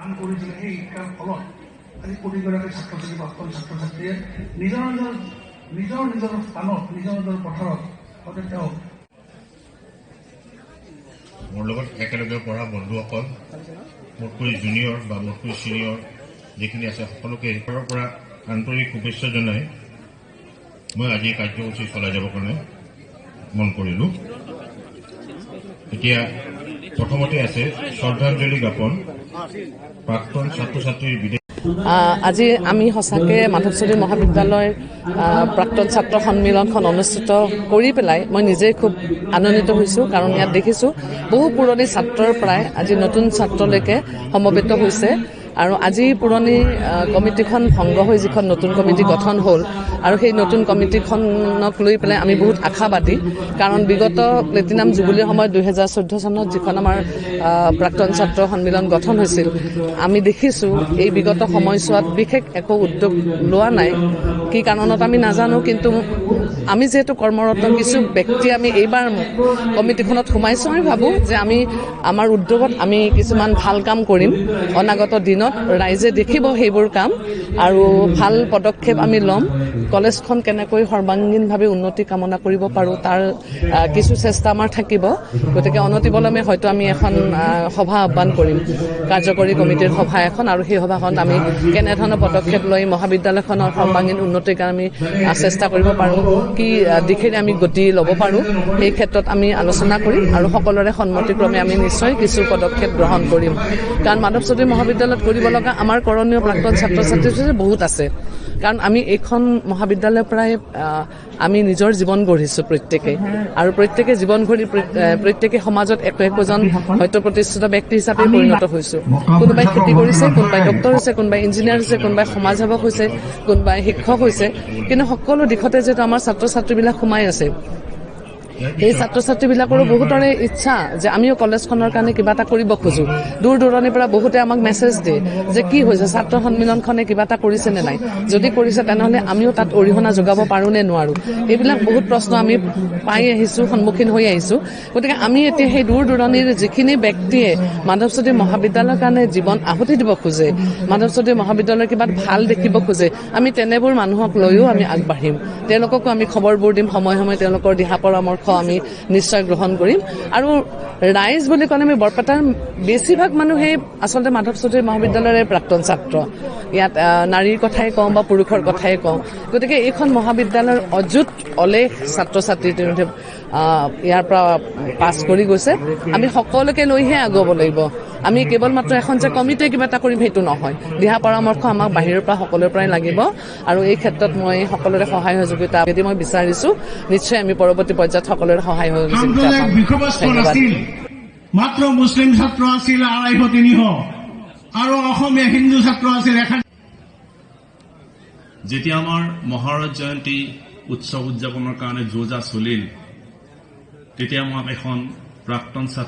এই শিক্ষাৰ ফলত আজি কোটিগৰাকী ছাত্ৰ ছাত্ৰী প্ৰাক্তন ছাত্ৰ ছাত্ৰীয়ে নিজৰ নিজৰ স্থানত নিজৰ পথাৰত হয়তো তেওঁ মোৰ লগত একেলগে পঢ়া বন্ধুসকল মোতকৈ জুনিয়ৰ বা মোতকৈ ছিনিয়ৰ যিখিনি আছে সকলোকে ঘৰৰ পৰা আন্তৰিক শুভেচ্ছা জনাই মই আজি কাৰ্যসূচী চলাই যাবৰ কাৰণে মন কৰিলোঁ। এতিয়া প্ৰথমতে আছে শ্ৰদ্ধাঞ্জলি জ্ঞাপন প্ৰাক্তন ছাত্ৰ ছাত্ৰীৰ বিদেশ। আজি আমি সঁচাকৈ মাধৱজ্যোতি মহাবিদ্যালয়ৰ প্ৰাক্তন ছাত্ৰ সন্মিলনখন অনুষ্ঠিত কৰি পেলাই মই নিজেই খুব আনন্দিত হৈছোঁ, কাৰণ ইয়াত দেখিছোঁ বহু পুৰণি ছাত্ৰৰ পৰাই আজি নতুন ছাত্ৰলৈকে সমবেত হৈছে। আৰু আজি পুৰণি কমিটিখন ভংগ হৈ যিখন নতুন কমিটি গঠন হ'ল আৰু সেই নতুন কমিটিখনক লৈ পেলাই আমি বহুত আশাবাদী, কাৰণ বিগত প্লেটিনাম জুবিলিৰ সময়ত 2014 চনত যিখন আমাৰ প্ৰাক্তন ছাত্ৰ সন্মিলন গঠন হৈছিল, আমি দেখিছোঁ এই বিগত সময়ছোৱাত বিশেষ একো উদ্যোগ লোৱা নাই। কি কাৰণত আমি নাজানো, কিন্তু আমি যিহেতু কৰ্মৰত কিছু ব্যক্তি আমি এইবাৰ কমিটিখনত সোমাইছোঁ। আমি ভাবোঁ যে আমি আমাৰ উদ্যোগত আমি কিছুমান ভাল কাম কৰিম, অনাগত দিনত ৰাইজে দেখিব সেইবোৰ কাম আৰু ভাল পদক্ষেপ আমি ল'ম। কলেজখন কেনেকৈ সৰ্বাংগীনভাৱে উন্নতি কামনা কৰিব পাৰোঁ তাৰ কিছু চেষ্টা আমাৰ থাকিব। গতিকে অনতিপলমে হয়তো আমি এখন সভা আহ্বান কৰিম, কাৰ্যকৰী কমিটিৰ সভা এখন, আৰু সেই সভাখনত আমি কেনেধৰণৰ পদক্ষেপ লৈ মহাবিদ্যালয়খনৰ সৰ্বাংগীন উন্নতিৰ কাৰণে আমি চেষ্টা কৰিব পাৰোঁ, কি দিশেৰে আমি গতি ল'ব পাৰোঁ, সেই ক্ষেত্ৰত আমি আলোচনা কৰিম আৰু সকলোৰে সন্মতিক্ৰমে আমি নিশ্চয় কিছু পদক্ষেপ গ্ৰহণ কৰিম। কাৰণ মাধৱজ্যোতি মহাবিদ্যালয়ত কৰিব লগা আমাৰ কৰণীয় প্ৰাক্তন ছাত্ৰ ছাত্ৰী বহুত আছে, কাৰণ আমি এইখন মহাবিদ্যালয়ৰ পৰাই আমি নিজৰ জীৱন গঢ়িছোঁ প্ৰত্যেকে, আৰু প্ৰত্যেকে জীৱন গঢ়ি প্ৰত্যেকে সমাজত একোজন হয়তো প্ৰতিষ্ঠিত ব্যক্তি হিচাপে পৰিণত হৈছোঁ। কোনোবাই খেতি কৰিছে, কোনোবাই ডক্টৰ হৈছে, কোনোবাই ইঞ্জিনিয়াৰ হৈছে, কোনোবাই সমাজসেৱক হৈছে, কোনোবাই শিক্ষক হৈছে, কিন্তু সকলো দিশতে যিহেতু আমাৰ ছাত্ৰ ছাত্ৰীবিলাক সোমাই আছে, এই ছাত্ৰ ছাত্ৰীবিলাকৰো বহুতৰে ইচ্ছা যে আমিও কলেজখনৰ কাৰণে কিবা এটা কৰিব খোজোঁ। দূৰ দূৰণিৰ পৰা বহুতে আমাক মেছেজ দিয়ে যে কি হৈছে, ছাত্ৰ সন্মিলনখনে কিবা এটা কৰিছে নে নাই, যদি কৰিছে তেনেহ'লে আমিও তাত অৰিহণা যোগাব পাৰোঁ নে নোৱাৰোঁ। এইবিলাক বহুত প্ৰশ্ন আমি পাই আহিছোঁ, সন্মুখীন হৈ আহিছোঁ। গতিকে আমি এতিয়া সেই দূৰ দূৰণিৰ যিখিনি ব্যক্তিয়ে মাধৱজ্যোতি মহাবিদ্যালয়ৰ কাৰণে জীৱন আহুতি দিব খোজে, মাধৱজ্যোতি মহাবিদ্যালয়ৰ কিবা ভাল দেখিব খোজে, আমি তেনেবোৰ মানুহক লৈও আমি আগবাঢ়িম। তেওঁলোককো আমি খবৰবোৰ দিম, সময়ে সময়ে তেওঁলোকৰ দিহা পৰামৰ্শ আমি নিশ্চয় গ্ৰহণ কৰিম। আৰু ৰাইজ বুলি ক'লে আমি বৰপেটাৰ বেছিভাগ মানুহেই আচলতে মাধৱজ্যোতি মহাবিদ্যালয়ৰে প্ৰাক্তন ছাত্ৰ। ইয়াত নাৰীৰ কথাই কওঁ বা পুৰুষৰ কথাই কওঁ। গতিকে এইখন মহাবিদ্যালয়ৰ অযুত অলেখ ছাত্ৰ ছাত্ৰী ইয়াৰ পৰা পাছ কৰি গৈছে। আমি সকলোকে লৈহে আগুৱাব লাগিব। আমি কেৱল মাত্ৰ এখন যে কমিটিয়ে কিবা এটা কৰিম সেইটো নহয়, দিহা পৰামৰ্শ আমাক বাহিৰৰ পৰা সকলোৰে পৰাই লাগিব, আৰু এই ক্ষেত্ৰত মই সকলোৰে সহায় সহযোগিতা যদি মই বিচাৰিছোঁ, নিশ্চয় আমি পৰৱৰ্তী পৰ্যায়ত সকলোৰে সহায় সহযোগিতা পাম। মাত্ৰ মুছলিম ছাত্ৰ আছিল 250-300 আৰু অসমীয়া হিন্দু ছাত্ৰ আছিল 1000। যেতিয়া আমাৰ মহাৰাজ জয়ন্তী উৎসৱ উদযাপনৰ কাৰণে যোজা চলিল, তেতিয়া মই এখন প্ৰাক্তন ছাত্ৰ